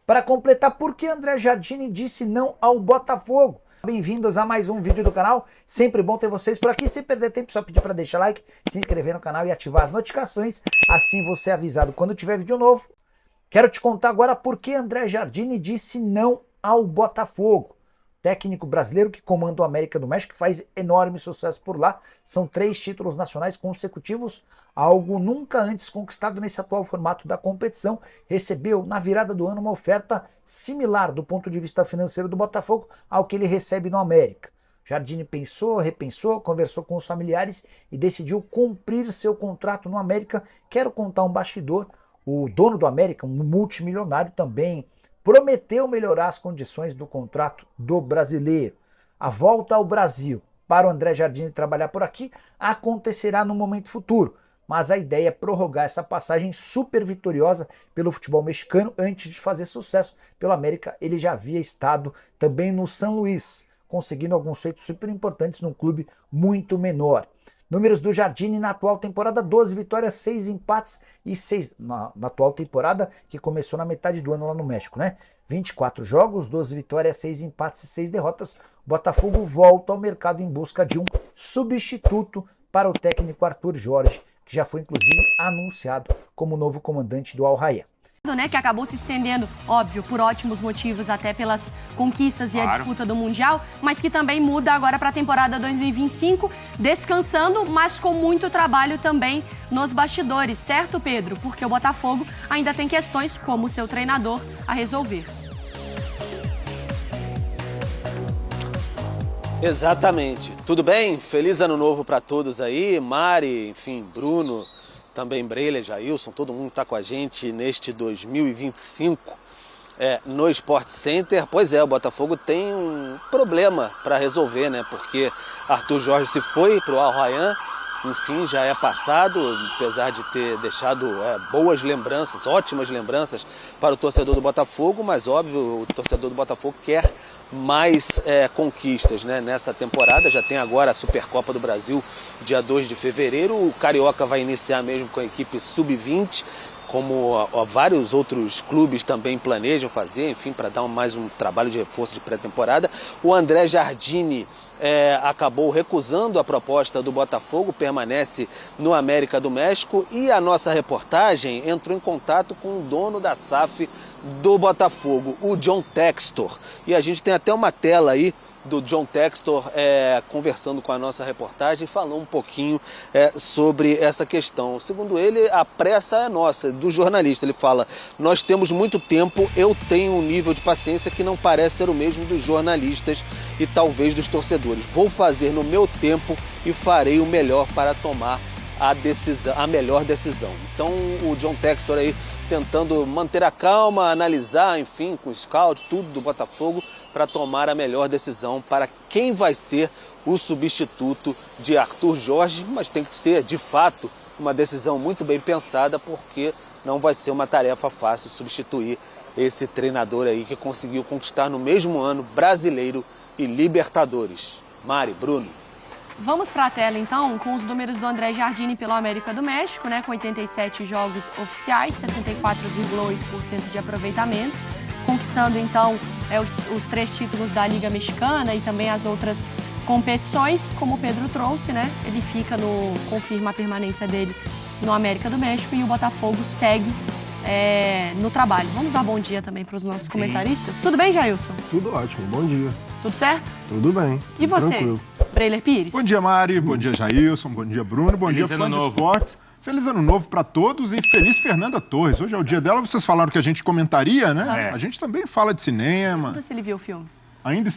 Para completar, por que André Jardine disse não ao Botafogo? Bem-vindos a mais um vídeo do canal, sempre bom ter vocês por aqui. Sem perder tempo, só pedir para deixar like, se inscrever no canal e ativar as notificações, assim você é avisado quando tiver vídeo novo. Quero te contar agora por que André Jardine disse não ao Botafogo. Técnico brasileiro que comanda o América do México, que faz enorme sucesso por lá. São 3 títulos nacionais consecutivos, algo nunca antes conquistado nesse atual formato da competição. Recebeu na virada do ano uma oferta similar do ponto de vista financeiro do Botafogo ao que ele recebe no América. Jardine pensou, repensou, conversou com os familiares e decidiu cumprir seu contrato no América. Quero contar um bastidor. O dono do América, um multimilionário também, prometeu melhorar as condições do contrato do brasileiro. A volta ao Brasil para o André Jardine trabalhar por aqui acontecerá no momento futuro, mas a ideia é prorrogar essa passagem super vitoriosa pelo futebol mexicano. Antes de fazer sucesso pelo América, ele já havia estado também no São Luís, conseguindo alguns feitos super importantes num clube muito menor. Números do Jardine na atual temporada: 12 vitórias, 6 empates e 6... Na atual temporada, que começou na metade do ano lá no México, né? 24 jogos, 12 vitórias, 6 empates e 6 derrotas. Botafogo volta ao mercado em busca de um substituto para o técnico Arthur Jorge, que já foi inclusive anunciado como novo comandante do Al Rayyan. Né, que acabou se estendendo, óbvio, por ótimos motivos, até pelas conquistas e a disputa do Mundial, mas que também muda agora para a temporada 2025, descansando, mas com muito trabalho também nos bastidores, certo, Pedro? Porque o Botafogo ainda tem questões como o seu treinador a resolver. Exatamente. Tudo bem? Feliz ano novo para todos aí, Mari, enfim, Bruno, também Breler, Jailson, todo mundo está com a gente neste 2025 no Sport Center. Pois é, o Botafogo tem um problema para resolver, né? Porque Arthur Jorge se foi para o Al Rayyan, enfim, já é passado, apesar de ter deixado boas lembranças, ótimas lembranças para o torcedor do Botafogo, mas óbvio, o torcedor do Botafogo quer mais conquistas, né? Nessa temporada. Já tem agora a Supercopa do Brasil, dia 2 de fevereiro. O Carioca vai iniciar mesmo com a equipe sub-20, como vários outros clubes também planejam fazer, enfim, para dar mais um trabalho de reforço de pré-temporada. O André Jardine acabou recusando a proposta do Botafogo, permanece no América do México, e a nossa reportagem entrou em contato com o dono da SAF do Botafogo, o John Textor. E a gente tem até uma tela aí do John Textor conversando com a nossa reportagem, falou um pouquinho sobre essa questão. Segundo ele, a pressa é nossa, do jornalista. Ele fala: nós temos muito tempo, eu tenho um nível de paciência que não parece ser o mesmo dos jornalistas e talvez dos torcedores. Vou fazer no meu tempo e farei o melhor para tomar a melhor decisão. Então o John Textor aí tentando manter a calma, analisar, enfim, com o scout, tudo do Botafogo, para tomar a melhor decisão para quem vai ser o substituto de Arthur Jorge, mas tem que ser, de fato, uma decisão muito bem pensada, porque não vai ser uma tarefa fácil substituir esse treinador aí que conseguiu conquistar no mesmo ano Brasileiro e Libertadores. Mari, Bruno. Vamos para a tela, então, com os números do André Jardine pelo América do México, né, com 87 jogos oficiais, 64,8% de aproveitamento, conquistando, então, os 3 títulos da Liga Mexicana e também as outras competições, como o Pedro trouxe, né, ele confirma a permanência dele no América do México, e o Botafogo segue no trabalho. Vamos dar bom dia também para os nossos comentaristas. Tudo bem, Jailson? Tudo ótimo, bom dia. Tudo certo? Tudo bem. E você, tranquilo. Breler Pires? Bom dia, Mari. Bom dia, Jailson. Bom dia, Bruno. Bom dia, fã de esportes. Feliz ano novo para todos e feliz Fernanda Torres. Hoje é o dia dela. Vocês falaram que a gente comentaria, né? A gente também fala de cinema. Pergunta se ele viu o filme. Ainda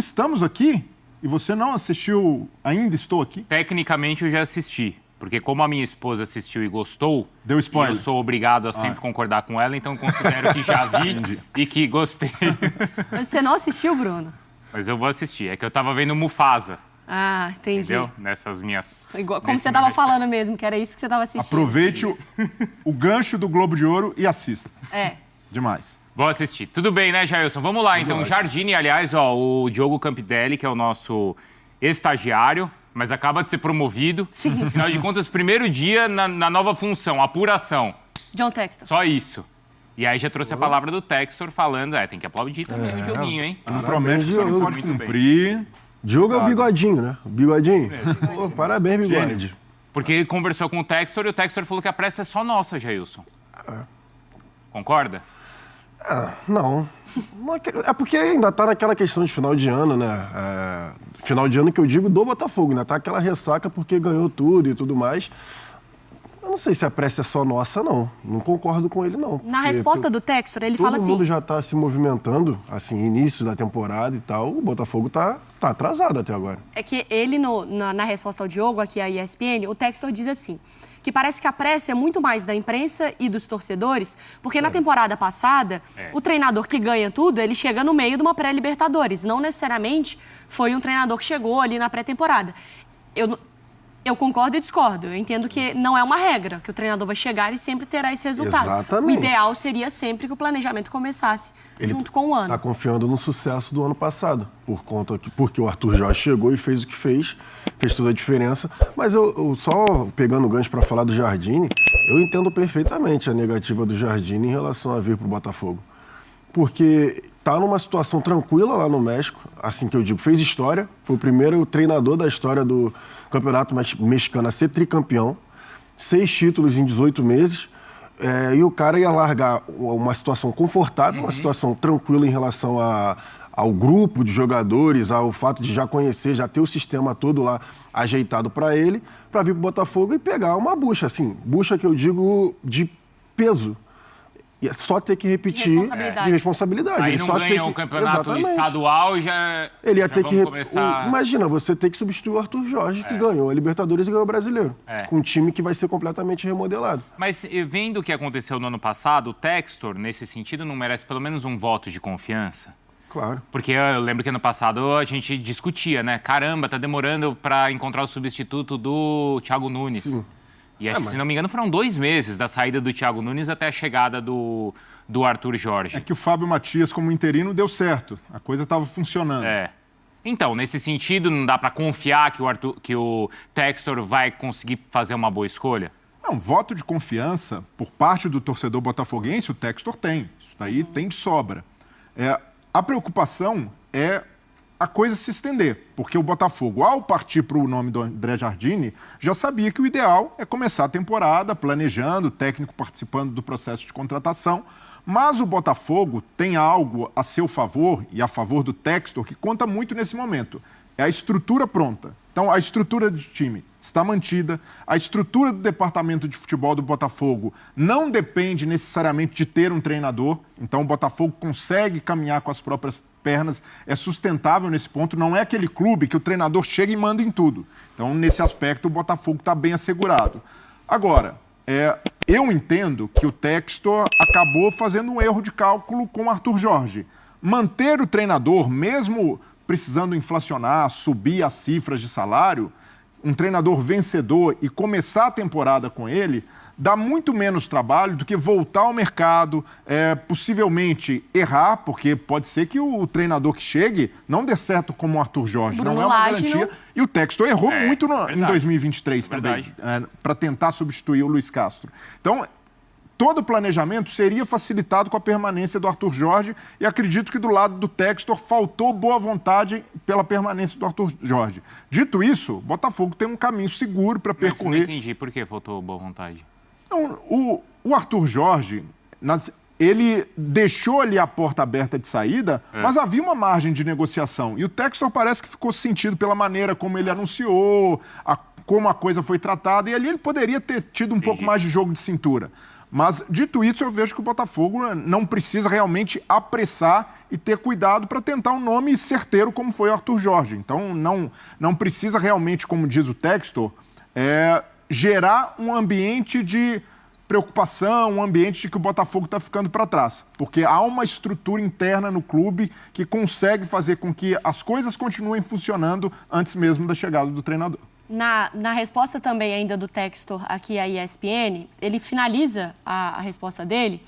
estamos aqui? E você não assistiu Ainda Estou Aqui? Tecnicamente eu já assisti. Porque como a minha esposa assistiu e gostou, deu spoiler. Eu sou obrigado a sempre concordar com ela, então considero que já vi e que gostei. Mas você não assistiu, Bruno? Mas eu vou assistir. É que eu tava vendo Mufasa. Ah, entendi. Entendeu? Nessas minhas... Como você tava falando mesmo, que era isso que você tava assistindo. Aproveite o gancho do Globo de Ouro e assista. Demais. Vou assistir. Tudo bem, né, Jailson? Vamos lá, então. Jardine, aliás, o Diogo Campitelli, que é o nosso estagiário, mas acaba de ser promovido. Sim. Afinal de contas, primeiro dia na nova função, apuração. John Textor. Só isso. E aí já trouxe a palavra do Textor falando, tem que aplaudir também o Dioguinho, hein? Não promete que você não pode cumprir. Diogo é o bigodinho, né? O bigodinho. Pô, parabéns, bigode. Porque ele conversou com o Textor e o Textor falou que a pressa é só nossa, Jailson. Concorda? Não. É porque ainda tá naquela questão de final de ano, né? Final de ano que eu digo do Botafogo, né? Tá aquela ressaca porque ganhou tudo e tudo mais. Eu não sei se a pressa é só nossa, não. Não concordo com ele, não. Na resposta do Textor, ele fala assim... Todo mundo já tá se movimentando, assim, início da temporada e tal. O Botafogo tá atrasado até agora. É que ele, na resposta ao Diogo, aqui à ESPN, o Textor diz assim, que parece que a pressa é muito mais da imprensa e dos torcedores, porque na temporada passada, o treinador que ganha tudo, ele chega no meio de uma pré-Libertadores. Não necessariamente foi um treinador que chegou ali na pré-temporada. Eu concordo e discordo. Eu entendo que não é uma regra, que o treinador vai chegar e sempre terá esse resultado. Exatamente. O ideal seria sempre que o planejamento começasse junto com o ano. Está confiando no sucesso do ano passado, porque o Arthur Jorge chegou e fez o que fez toda a diferença. Mas eu só pegando o gancho para falar do Jardine, eu entendo perfeitamente a negativa do Jardine em relação a vir para o Botafogo. Porque está numa situação tranquila lá no México, assim que eu digo, fez história, foi o primeiro treinador da história do Campeonato Mexicano a ser tricampeão, 6 títulos em 18 meses, e o cara ia largar uma situação confortável, uma situação tranquila em relação ao grupo de jogadores, ao fato de já conhecer, já ter o sistema todo lá ajeitado para ele, para vir para o Botafogo e pegar uma bucha, assim, bucha que eu digo de peso. E é só ter que repetir de responsabilidade. Aí ele não só ganha o campeonato estadual, ele ia ter que começar... Imagina, você ter que substituir o Arthur Jorge, que ganhou a Libertadores e ganhou o Brasileiro. Com um time que vai ser completamente remodelado. Mas vendo o que aconteceu no ano passado, o Textor, nesse sentido, não merece pelo menos um voto de confiança? Claro. Porque eu lembro que ano passado a gente discutia, né? Caramba, tá demorando para encontrar o substituto do Thiago Nunes. Sim. E acho que, se não me engano, foram 2 meses da saída do Thiago Nunes até a chegada do Arthur Jorge. É que o Fábio Matias, como interino, deu certo. A coisa estava funcionando. Então, nesse sentido, não dá para confiar que o Textor vai conseguir fazer uma boa escolha? Não, voto de confiança por parte do torcedor botafoguense, o Textor tem. Isso daí tem de sobra. A preocupação é a coisa se estender, porque o Botafogo, ao partir para o nome do André Jardine, já sabia que o ideal é começar a temporada planejando, o técnico participando do processo de contratação, mas o Botafogo tem algo a seu favor e a favor do Textor que conta muito nesse momento. É a estrutura pronta. Então, a estrutura de time está mantida, a estrutura do departamento de futebol do Botafogo não depende necessariamente de ter um treinador, então o Botafogo consegue caminhar com as próprias pernas, é sustentável nesse ponto, não é aquele clube que o treinador chega e manda em tudo. Então, nesse aspecto, o Botafogo está bem assegurado. Agora, eu entendo que o Textor acabou fazendo um erro de cálculo com o Arthur Jorge. Manter o treinador, mesmo precisando inflacionar, subir as cifras de salário, um treinador vencedor e começar a temporada com ele, dá muito menos trabalho do que voltar ao mercado, possivelmente errar, porque pode ser que o treinador que chegue não dê certo como o Arthur Jorge, Bruno não é uma Lage, garantia. não... E o Textor errou muito em 2023 também, para tentar substituir o Luiz Castro. Então, todo o planejamento seria facilitado com a permanência do Arthur Jorge e acredito que do lado do Textor faltou boa vontade pela permanência do Arthur Jorge. Dito isso, o Botafogo tem um caminho seguro para percorrer. Mas não entendi por que faltou boa vontade. Não, o Arthur Jorge, ele deixou ali a porta aberta de saída, mas havia uma margem de negociação. E o Textor parece que ficou sentido pela maneira como ele anunciou, como a coisa foi tratada, e ali ele poderia ter tido um pouco mais de jogo de cintura. Mas, dito isso, eu vejo que o Botafogo não precisa realmente apressar e ter cuidado para tentar um nome certeiro como foi o Arthur Jorge. Então, não precisa realmente, como diz o Textor, gerar um ambiente de preocupação, um ambiente de que o Botafogo está ficando para trás. Porque há uma estrutura interna no clube que consegue fazer com que as coisas continuem funcionando antes mesmo da chegada do treinador. Na resposta também ainda do Textor aqui à ESPN, ele finaliza a resposta dele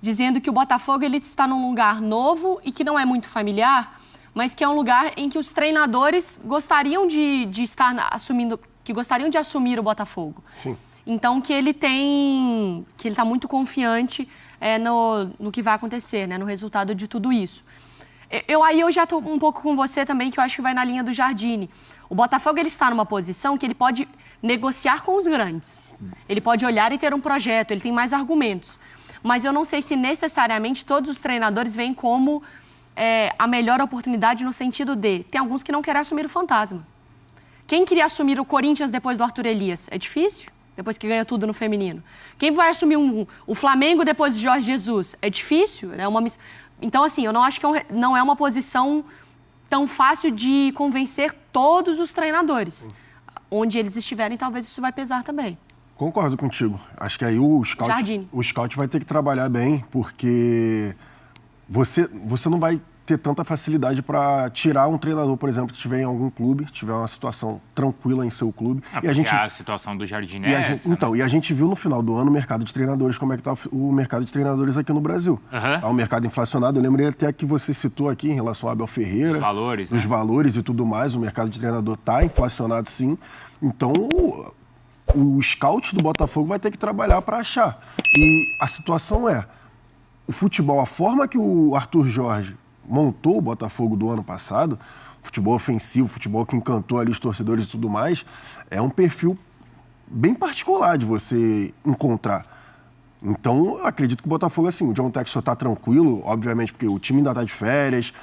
dizendo que o Botafogo ele está num lugar novo e que não é muito familiar, mas que é um lugar em que os treinadores gostariam de estar assumindo, que gostariam de assumir o Botafogo. Sim. Então que ele está muito confiante no que vai acontecer, né, no resultado de tudo isso. Eu já estou um pouco com você também, que eu acho que vai na linha do Jardine. O Botafogo ele está numa posição que ele pode negociar com os grandes. Ele pode olhar e ter um projeto, ele tem mais argumentos. Mas eu não sei se necessariamente todos os treinadores veem como a melhor oportunidade no sentido de... Tem alguns que não querem assumir o fantasma. Quem queria assumir o Corinthians depois do Arthur Elias? É difícil? Depois que ganha tudo no feminino. Quem vai assumir o Flamengo depois de Jorge Jesus? É difícil, né? Então, assim, eu não acho que não é uma posição tão fácil de convencer todos os treinadores. Onde eles estiverem, talvez isso vai pesar também. Concordo contigo. Acho que aí o scout vai ter que trabalhar bem, porque você não vai ter tanta facilidade para tirar um treinador, por exemplo, que estiver em algum clube, tiver uma situação tranquila em seu clube. A situação do Jardine é essa, então, né? E a gente viu no final do ano o mercado de treinadores, como é que está o mercado de treinadores aqui no Brasil. Tá um mercado inflacionado. Eu lembrei até que você citou aqui em relação ao Abel Ferreira. Os valores, os valores e tudo mais. O mercado de treinador está inflacionado, sim. Então, o scout do Botafogo vai ter que trabalhar para achar. E a situação é, o futebol, a forma que o Arthur Jorge montou o Botafogo do ano passado, futebol ofensivo, futebol que encantou ali os torcedores e tudo mais, é um perfil bem particular de você encontrar. Então, eu acredito que o Botafogo, assim, o John Textor está tranquilo, obviamente, porque o time ainda está de férias,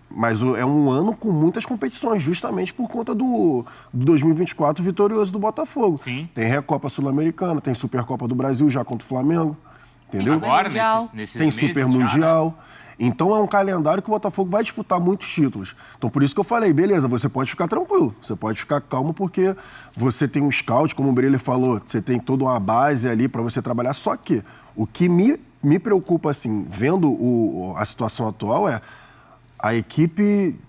mas é um ano com muitas competições, justamente por conta do 2024 vitorioso do Botafogo. Sim. Tem Recopa Sul-Americana, tem Supercopa do Brasil já contra o Flamengo, entendeu? Agora, nesses tem meses Super Mundial. Já, né? Então é um calendário que o Botafogo vai disputar muitos títulos. Então por isso que eu falei, beleza, você pode ficar tranquilo, você pode ficar calmo porque você tem um scout, como o Breler falou, você tem toda uma base ali para você trabalhar. Só que o que me preocupa, assim, vendo a situação atual é a equipe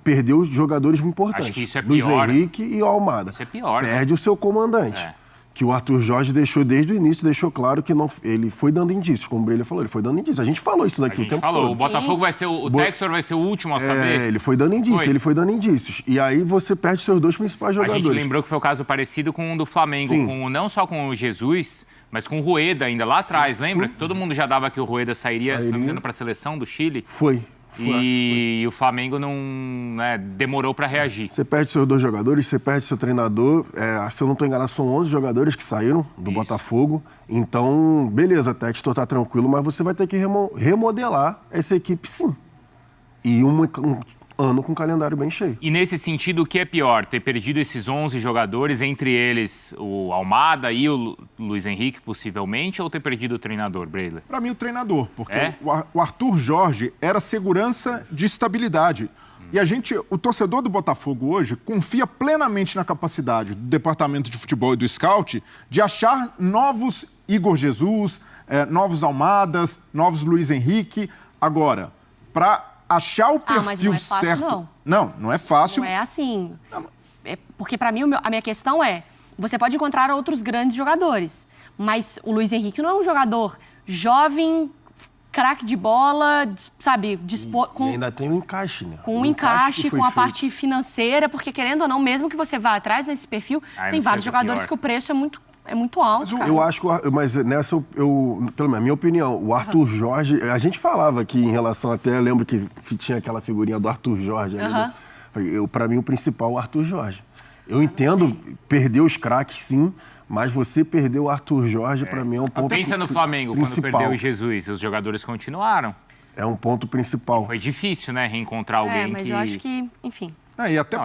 perdeu jogadores importantes. Acho que isso é Luiz pior. Henrique e o Almada. Isso é pior. Perde o seu comandante. Que o Arthur Jorge deixou desde o início, deixou claro que ele foi dando indícios, como o Breler falou, ele foi dando indícios. A gente falou isso daqui o tempo todo. O Botafogo vai ser o Textor vai ser o último a saber. Ele foi dando indícios, E aí você perde seus dois principais jogadores. A gente lembrou que foi o caso parecido com o do Flamengo, não só com o Jesus, mas com o Rueda ainda lá atrás, lembra? Que todo mundo já dava que o Rueda sairia, se não me engano, para a seleção do Chile. Foi. E o Flamengo não demorou para reagir. Você perde seus dois jogadores, você perde seu treinador. Se eu não estou enganado, são 11 jogadores que saíram do Botafogo. Então, beleza, Textor está tranquilo, mas você vai ter que remodelar essa equipe, sim. E um ano com um calendário bem cheio. E nesse sentido, o que é pior? Ter perdido esses 11 jogadores, entre eles o Almada e o Luiz Henrique, possivelmente, ou ter perdido o treinador, Breler? Para mim, o treinador, porque o Arthur Jorge era segurança de estabilidade. E o torcedor do Botafogo hoje confia plenamente na capacidade do departamento de futebol e do scout de achar novos Igor Jesus, novos Almadas, novos Luiz Henrique. Agora, para achar o perfil mas não é fácil, certo... Não é fácil. Não é assim. Porque, para mim, a minha questão é... Você pode encontrar outros grandes jogadores, mas o Luiz Henrique não é um jogador jovem, craque de bola, sabe? E ainda tem um encaixe, né? Com um encaixe, com a parte financeira, porque, querendo ou não, mesmo que você vá atrás nesse perfil, tem vários jogadores que o preço é muito alto, cara. Eu acho que, mas nessa, pelo menos, a minha opinião, o Arthur Jorge, a gente falava aqui em relação até, eu lembro que tinha aquela figurinha do Arthur Jorge ali, para mim o principal é o Arthur Jorge. Eu entendo, perder os craques sim, mas você perdeu o Arthur Jorge, para mim é um ponto Pensa no Flamengo, principal. Quando perdeu o Jesus, os jogadores continuaram. É um ponto principal. Foi difícil, né, reencontrar alguém mas eu acho que, enfim...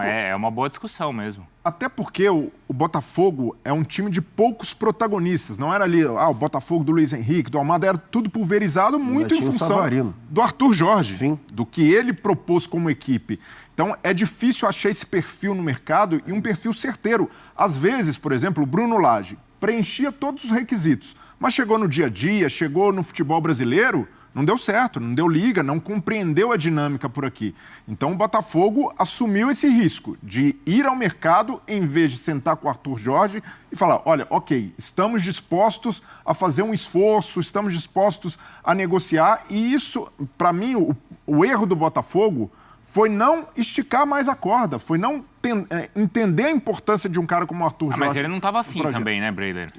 É uma boa discussão mesmo. Até porque o Botafogo é um time de poucos protagonistas. Não era ali, o Botafogo do Luiz Henrique, do Almada, era tudo pulverizado muito em função do Arthur Jorge, do que ele propôs como equipe. Então, é difícil achar esse perfil no mercado e um perfil certeiro. Às vezes, por exemplo, o Bruno Lage preenchia todos os requisitos, mas chegou no dia a dia, chegou no futebol brasileiro... Não deu certo, não deu liga, não compreendeu a dinâmica por aqui. Então o Botafogo assumiu esse risco de ir ao mercado em vez de sentar com o Arthur Jorge e falar, olha, ok, estamos dispostos a fazer um esforço, estamos dispostos a negociar. E isso, para mim, o erro do Botafogo foi não esticar mais a corda, foi não entender a importância de um cara como o Arthur Jorge. Mas ele não estava afim também, né, Breiler?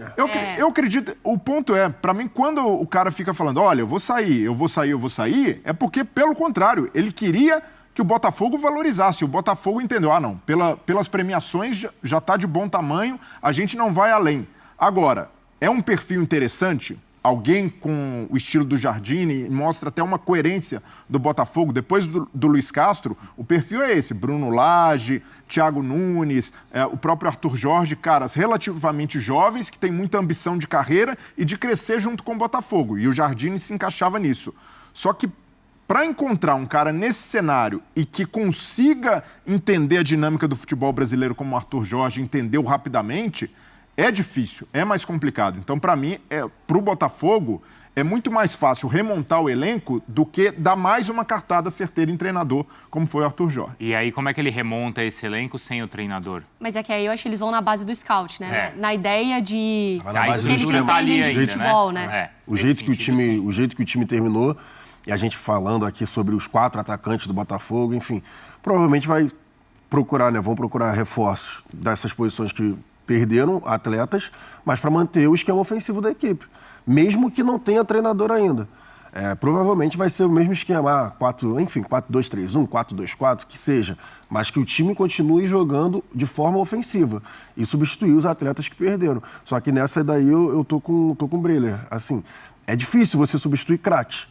Eu acredito, o ponto é, para mim, quando o cara fica falando, olha, eu vou sair, é porque, pelo contrário, ele queria que o Botafogo valorizasse. O Botafogo entendeu, não, pelas premiações já está de bom tamanho, a gente não vai além. Agora, é um perfil interessante, alguém com o estilo do Jardine, mostra até uma coerência do Botafogo. Depois do Luiz Castro, o perfil é esse, Bruno Lage, Thiago Nunes, o próprio Arthur Jorge, caras relativamente jovens, que têm muita ambição de carreira e de crescer junto com o Botafogo. E o Jardine se encaixava nisso. Só que para encontrar um cara nesse cenário e que consiga entender a dinâmica do futebol brasileiro como o Arthur Jorge entendeu rapidamente, é difícil, é mais complicado. Então, para mim, para o Botafogo, é muito mais fácil remontar o elenco do que dar mais uma cartada certeira em treinador, como foi o Arthur Jorge. E aí, como é que ele remonta esse elenco sem o treinador? Mas é que aí eu acho que eles vão na base do scout, né? Na ideia de... A que eles estrutura tá ali entendem de ainda, futebol, né? né? O jeito que o time terminou, e a gente falando aqui sobre os 4 atacantes do Botafogo, enfim, provavelmente vão procurar reforços dessas posições que perderam atletas, mas para manter o esquema ofensivo da equipe, mesmo que não tenha treinador ainda. Provavelmente vai ser o mesmo esquema, 4-2-3-1, 4-2-4, que seja, mas que o time continue jogando de forma ofensiva e substituir os atletas que perderam. Só que nessa daí eu tô com o Breiler. Assim, é difícil você substituir craques.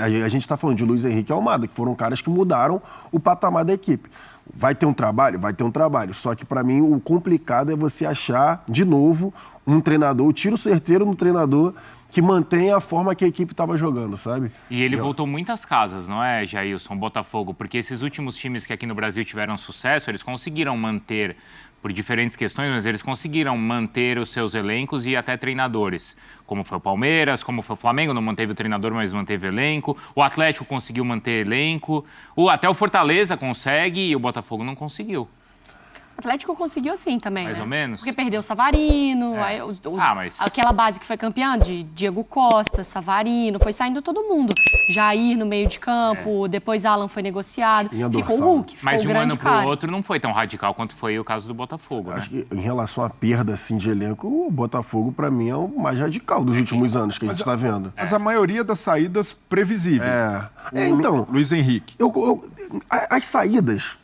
A gente está falando de Luiz Henrique e Almada, que foram caras que mudaram o patamar da equipe. Vai ter um trabalho? Vai ter um trabalho. Só que, para mim, o complicado é você achar, de novo, um treinador, o tiro certeiro no treinador que mantenha a forma que a equipe estava jogando, sabe? E ele voltou muitas casas, não é, Jailson, Botafogo? Porque esses últimos times que aqui no Brasil tiveram sucesso, eles conseguiram manter, por diferentes questões, mas eles conseguiram manter os seus elencos e até treinadores. Como foi o Palmeiras, como foi o Flamengo, não manteve o treinador, mas manteve elenco. O Atlético conseguiu manter elenco. Até o Fortaleza consegue e o Botafogo não conseguiu. O Atlético conseguiu sim também, Mais né? ou menos. Porque perdeu o Savarino, aquela base que foi campeã de Diego Costa, Savarino, foi saindo todo mundo. Jair no meio de campo, depois Alan foi negociado, ficou o Hulk, ficou mas o de um grande ano cara. para o outro não foi tão radical quanto foi o caso do Botafogo, Acho né? que em relação à perda assim, de elenco, o Botafogo, para mim, é o mais radical dos últimos anos que a gente está vendo. Mas a maioria das saídas previsíveis. Então, Luiz Henrique. As saídas,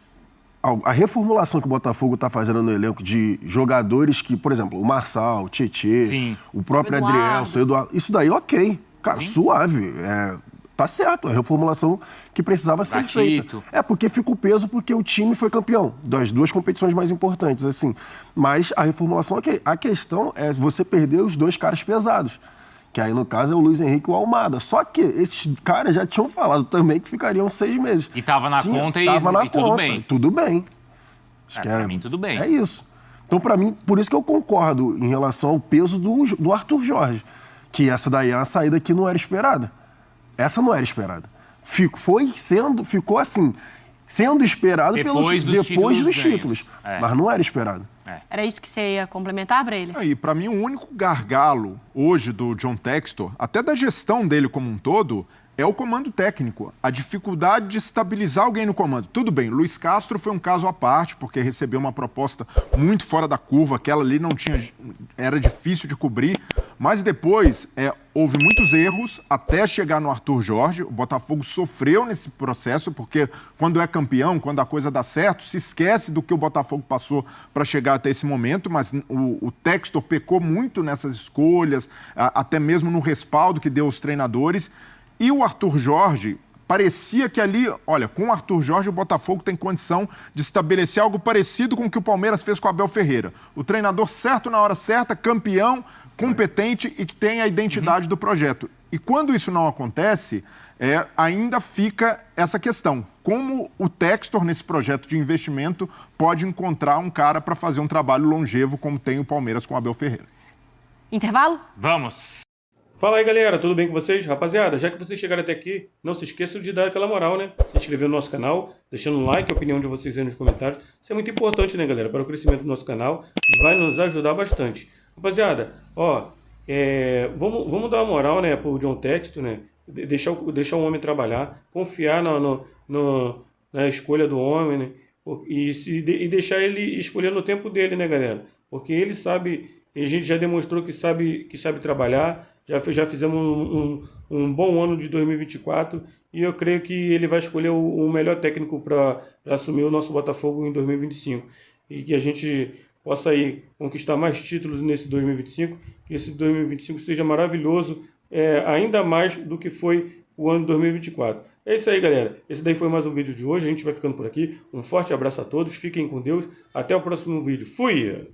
a reformulação que o Botafogo está fazendo no elenco de jogadores que, por exemplo, o Marçal, o Tietê, o próprio Adrielson, o Eduardo, isso daí ok, cara, suave, tá certo, a reformulação que precisava ser feita. Porque fica o peso porque o time foi campeão das 2 competições mais importantes, assim. Mas a reformulação, ok. A questão é você perder os 2 caras pesados. Que aí, no caso, é o Luiz Henrique e o Almada. Só que esses caras já tinham falado também que ficariam 6 meses. E tava na conta e tudo bem. Tudo bem. Pra mim, tudo bem. É isso. Então, pra mim, por isso que eu concordo em relação ao peso do Arthur Jorge. Que essa daí é uma saída que não era esperada. Essa não era esperada. Ficou assim, sendo esperado depois dos títulos. Mas não era esperado. Era isso que você ia complementar, Breiler? Aí, para mim, o único gargalo hoje do John Textor, até da gestão dele como um todo, é o comando técnico. A dificuldade de estabilizar alguém no comando. Tudo bem, Luiz Castro foi um caso à parte, porque recebeu uma proposta muito fora da curva, aquela ali não tinha, era difícil de cobrir, mas depois houve muitos erros até chegar no Arthur Jorge. O Botafogo sofreu nesse processo, porque quando é campeão, quando a coisa dá certo, se esquece do que o Botafogo passou para chegar até esse momento, mas o Textor pecou muito nessas escolhas, até mesmo no respaldo que deu aos treinadores. E o Arthur Jorge, parecia que ali, olha, com o Arthur Jorge o Botafogo tem condição de estabelecer algo parecido com o que o Palmeiras fez com o Abel Ferreira. O treinador certo na hora certa, campeão, competente e que tem a identidade do projeto. E quando isso não acontece, ainda fica essa questão. Como o Textor, nesse projeto de investimento, pode encontrar um cara para fazer um trabalho longevo como tem o Palmeiras com o Abel Ferreira? Intervalo? Vamos! Fala aí, galera, tudo bem com vocês? Rapaziada, já que vocês chegaram até aqui, não se esqueçam de dar aquela moral, né? Se inscrever no nosso canal, deixando um like, a opinião de vocês aí nos comentários. Isso é muito importante, né, galera? Para o crescimento do nosso canal, vai nos ajudar bastante. Rapaziada, vamos dar uma moral, né, pro John Textor, né? Deixar o homem trabalhar, confiar na na escolha do homem, né? E deixar ele escolher no tempo dele, né, galera? Porque ele sabe, a gente já demonstrou que sabe trabalhar, já fizemos um bom ano de 2024 e eu creio que ele vai escolher o melhor técnico para assumir o nosso Botafogo em 2025 e que a gente possa aí conquistar mais títulos nesse 2025, que esse 2025 seja maravilhoso, ainda mais do que foi o ano 2024. É isso aí, galera. Esse daí foi mais um vídeo de hoje. A gente vai ficando por aqui. Um forte abraço a todos. Fiquem com Deus. Até o próximo vídeo. Fui!